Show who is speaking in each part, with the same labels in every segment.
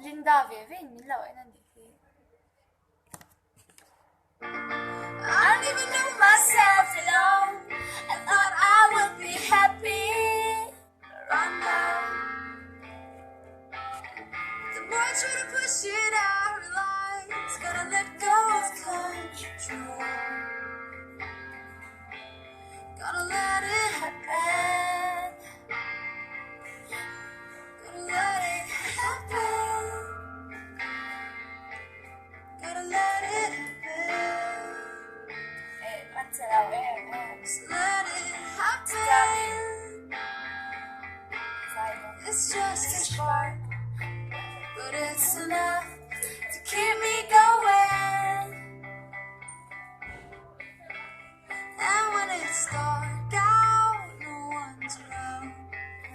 Speaker 1: Linda Vivi min lo ai nan di. I don't even know myself alone. I thought I would be happy. Run down. The more I try to push it out, I realize gotta let go of control. Gotta let it happen. Gotta let it happen. Gotta let it happen. Hey, what's it out there? Just let it happen. It's just a spark, but it's enough to keep me going. And when it's dark out, no one's around.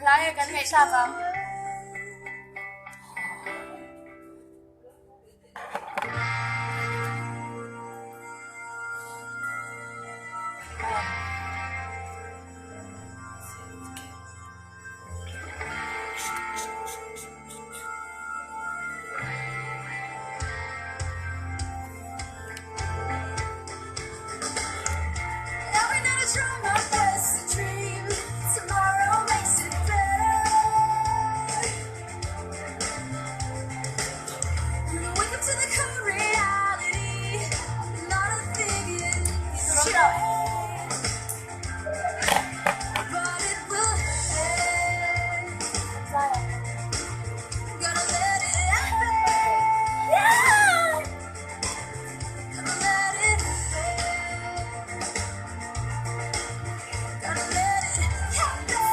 Speaker 1: Lagi kan may sabang. Every night I try my best to dream. Tomorrow makes it better. And I wake up to the cold reality. Not a thing is changed, but it will end. Gotta let it happen. Yeah. Gotta let it happen. Gotta let it happen.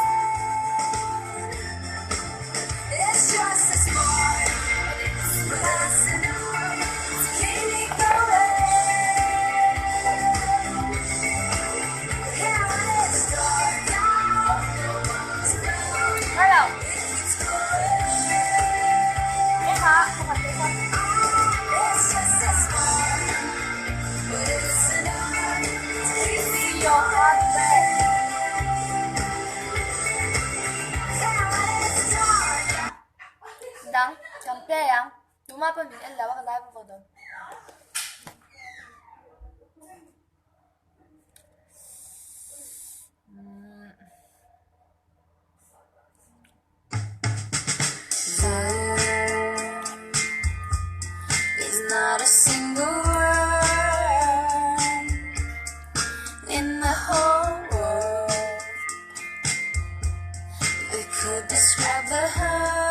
Speaker 1: It's just a spark, but that's enough to keep me going. Yeah, when it's dark out, no one's around. Hello. It keeps going. It's just a spark, but it's enough to keep me your heart beat. Đang chấm play á, đúng mà phần mình ăn là bắt live vào đó. There is not a single word in the whole world that could describe the hurt.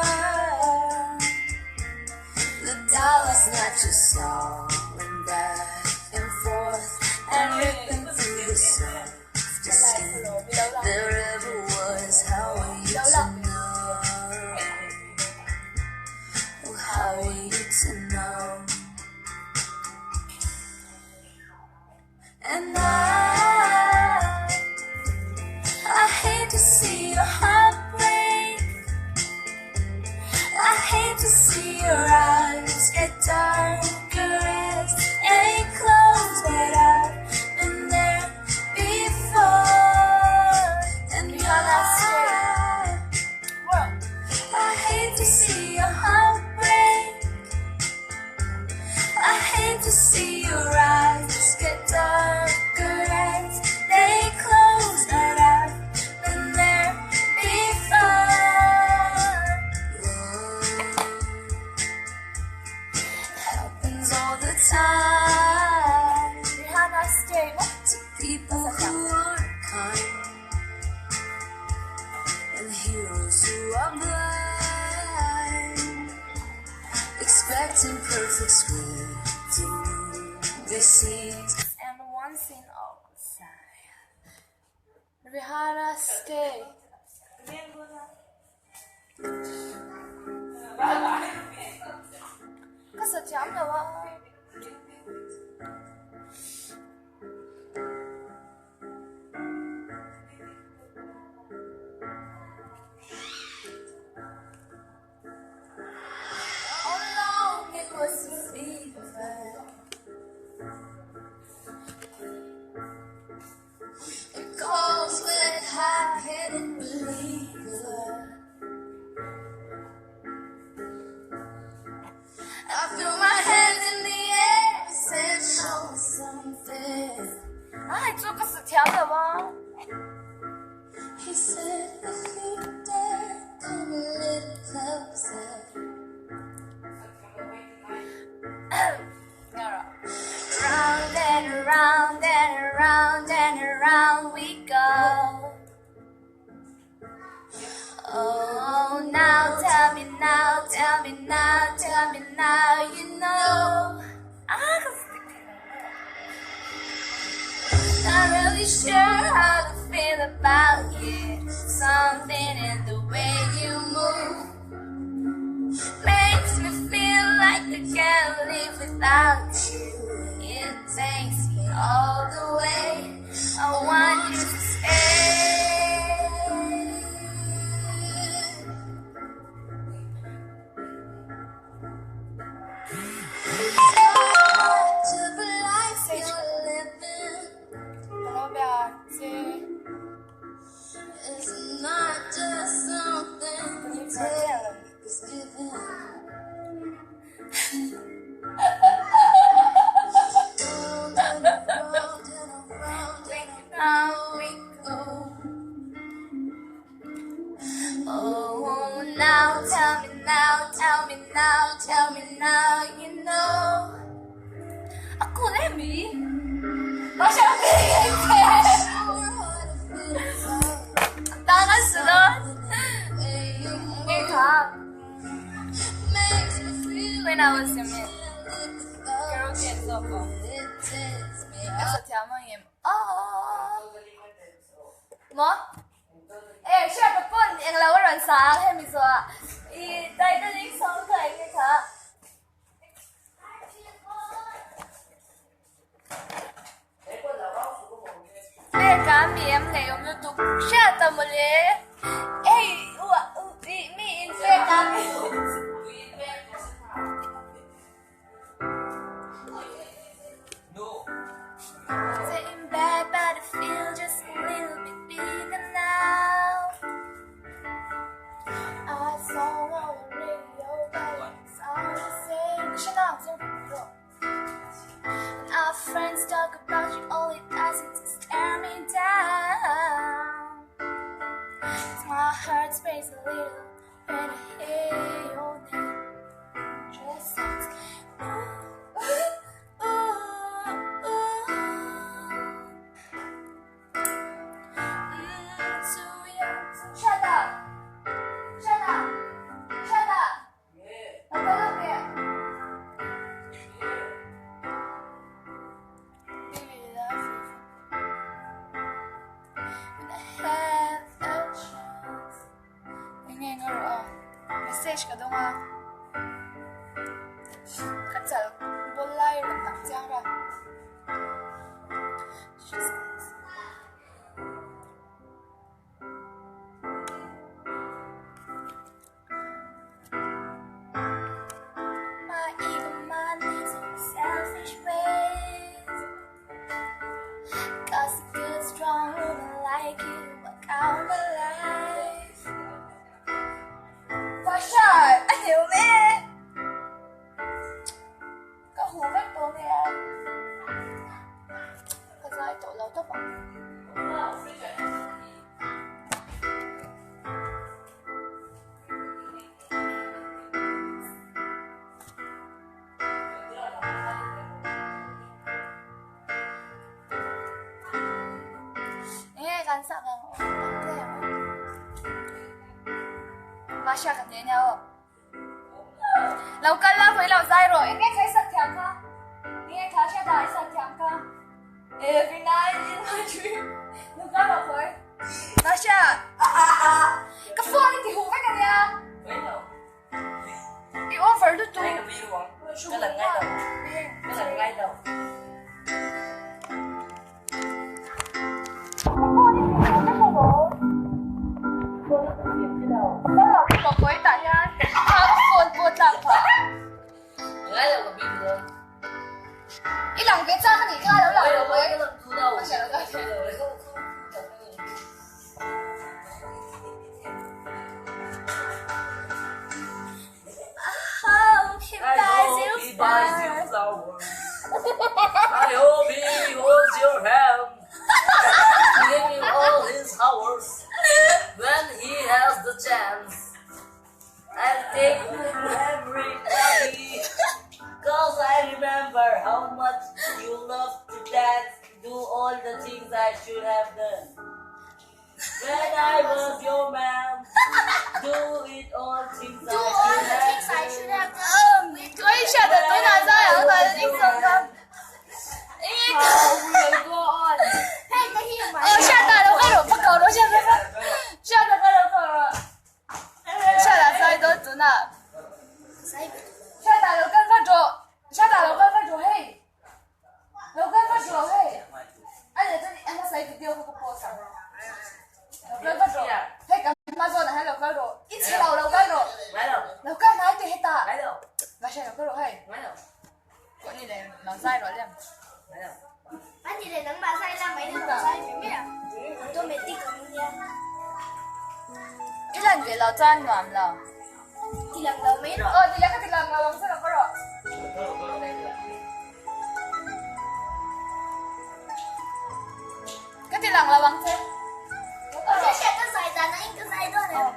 Speaker 1: The dollars not just soaring back and forth and ripping through the soft skin. There ever was. How are you to know? Oh, how are you to know? And I hate to see your heart break. I hate to see your eyes get darker as they close, but I've been there before. And I hate to see your heart break. I hate to see your eyes get darker as they close, but I've been there before. Happens all the time. Rihanna stay to people who are kind and heroes who are blind, expecting perfect scripting movie scenes and one scene outside. Rihanna stay. Kasi chạm đâu á. How long it was to fever. It calls with high-headed believer. I threw my hands in the air, said show me something.
Speaker 2: 还做个纸条的吗？
Speaker 1: He said if you dare, come a little closer. Round and around and around and around we go. Oh, now tell me now, tell me now, tell me now, you know. Not really sure how to feel about you. Something in the way you move makes me feel like I can't live without you. It takes me all the way. I want you to stay. To the life you're living. It's not just something you take, it's giving. Round and around and around and around we go. Oh, now tell me now, tell me now, tell me now, you know.
Speaker 2: Ako Remy? Masyadong ang tangas sunod. Okay ka? When I was in it, girl gets up. Sa tiyan mo yung mo? Eh, siya pa po, ang lawaran sa akin, miso. I-try na yung song ka, hindi ka?别干面内，我们都晓得么嘞？哎，你别干面。Sitting back, but I feel just a little bit bigger now. I saw on the radio that it's all the same. 是那种歌。Our friends talk about you, all it does is tear me down. My heart breaks a little when I hear your name. Just sounds ooh, ooh, ooh. Too young. Shut up. Shut up. Shut up. I'm gonna be. Message ka daw nga. Katsal, bulay, rentak tiara. My ego mind lives in selfish ways. Cause a good, strong woman like you walk out my life. Shot! I knew it! Có hú vết tố nè. Thật ra tổ lâu tóc bằng. Nghe gan sạc là Masha kan din niya, oh. Laukal lang ko ilaw, Zairo. Hindi kayo sa tiyang ka. Hindi kayo siya dahil sa tiyang ka. Every night in my dream. Luka ba, Koy? Masha! Ka-phone, hindi hukay ka niya. I-offer to to.
Speaker 3: Cái lần ngay đầu. Cái lần ngay đầu.
Speaker 2: Có quấy tại nha. Không buồn buồn làm hả?
Speaker 3: Ngay đầu còn bị rồi.
Speaker 2: Ý lòng cái trang thì ra đó là
Speaker 3: Quay đầu
Speaker 2: quấy.
Speaker 3: cái lần thu đầu.
Speaker 2: Con trẻ nó
Speaker 3: Quay đầu đấy không.
Speaker 2: Hope he buys you
Speaker 3: I hope he holds your hand, give you all his hours when he has the chance. I'll take you every party, cause I remember how much you love to dance, do all the things I should have done. When I was your man, do it all things
Speaker 2: Do all the things I should have done.
Speaker 1: 可以下的多哪在阳台的地方吗？下大了快点不搞了，下大快点搞了，下大再多多呢？下大了赶快做，下大了赶快做嘿，老赶快做嘿，哎呀这里俺们谁丢个波上？老赶快做，嘿干嘛做呢？嘿老赶做，一起老赶做，老赶哪一点大？来下老赶做嘿，我你来老晒了咧。
Speaker 2: Anh chị này nắng bà say ra mấy lần bà say phải biết à? Tôi mệt tích của mình nha.
Speaker 1: Cái lần để lão trang làm là
Speaker 2: Thì lần đầu mấy rồi.
Speaker 1: thì cái thì lần là làm sao là có rồi. Cái thì lần là bằng thế.
Speaker 2: Tôi sẽ có say ra anh cứ say thôi này.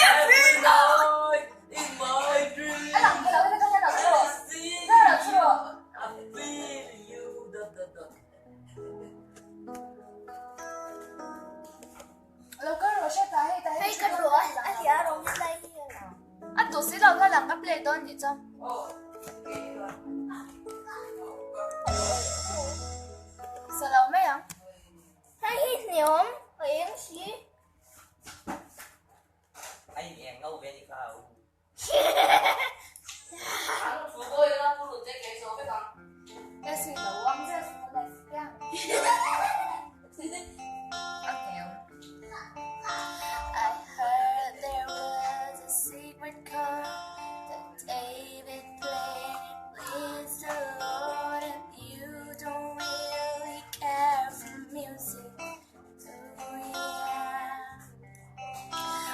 Speaker 3: Every night in my dream,
Speaker 1: Cái lần cái lần cái lần rồi. Cái lần rồi.
Speaker 3: I feel you.
Speaker 1: Lâu cái rồi sẽ tay
Speaker 2: Hay cái rửa anh chị ở đâu đây?
Speaker 1: anh tổ sĩ lâu cái lần cái play đơn gì chứ? Sợ lâu mấy không?
Speaker 2: Hay hít nhiều không? Phải yếm xí.
Speaker 3: Anh em ngâu về đi khảo.
Speaker 1: Cái gì lâu ăn ra xuống đây cái. I heard there was a secret chord that David played. Please the Lord, and you don't really care for music, do ya?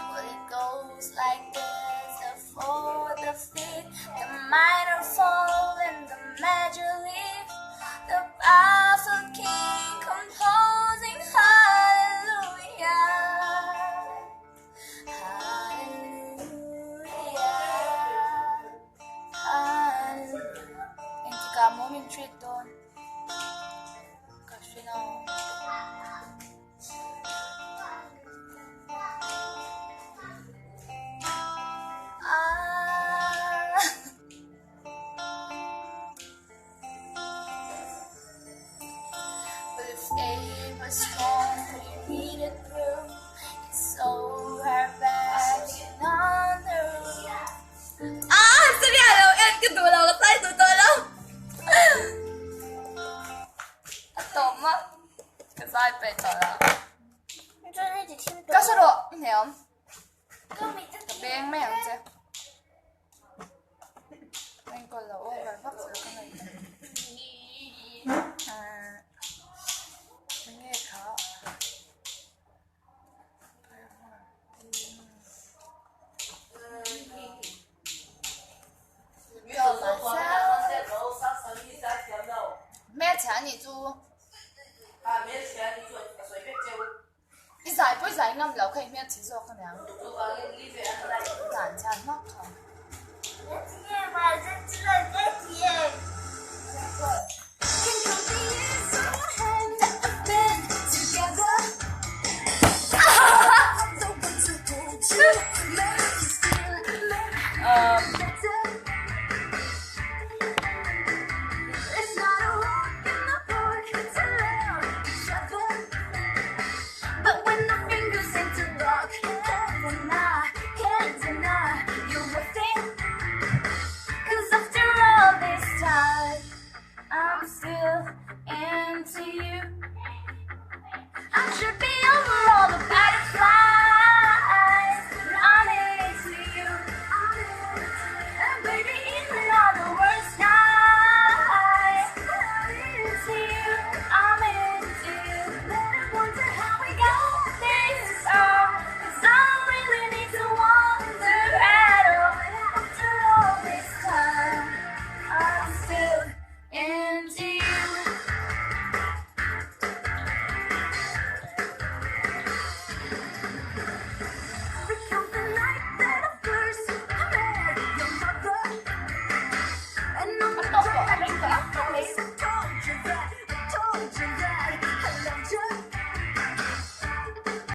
Speaker 1: Well, it goes like this: the fourth, the fifth, the minor fall, and the major leaf. The powerful king composing hallelujah, hallelujah, hallelujah. Hindi ka mo min treat doon. Kasi na. But if aim was strong, could you read it through? It's so hard back on the roof. Sabi alam, yan kadulaw ka tayo, tutulaw. Ito, ma. Kasay pa ito lang.
Speaker 2: Cho nên chỉ thêm
Speaker 1: Có số độ, anh hiểu không?
Speaker 2: Cơ mình chắc
Speaker 1: Bé anh mẹ không chứ? Anh còn là ô và vắt rồi cái này. Nghe khó. Mẹ trả nhỉ chú? Đi giải bối giải ngâm lâu khay mẹ chỉ do con娘. Giản chán mắc không?
Speaker 2: nghe mà rất là cái gì em.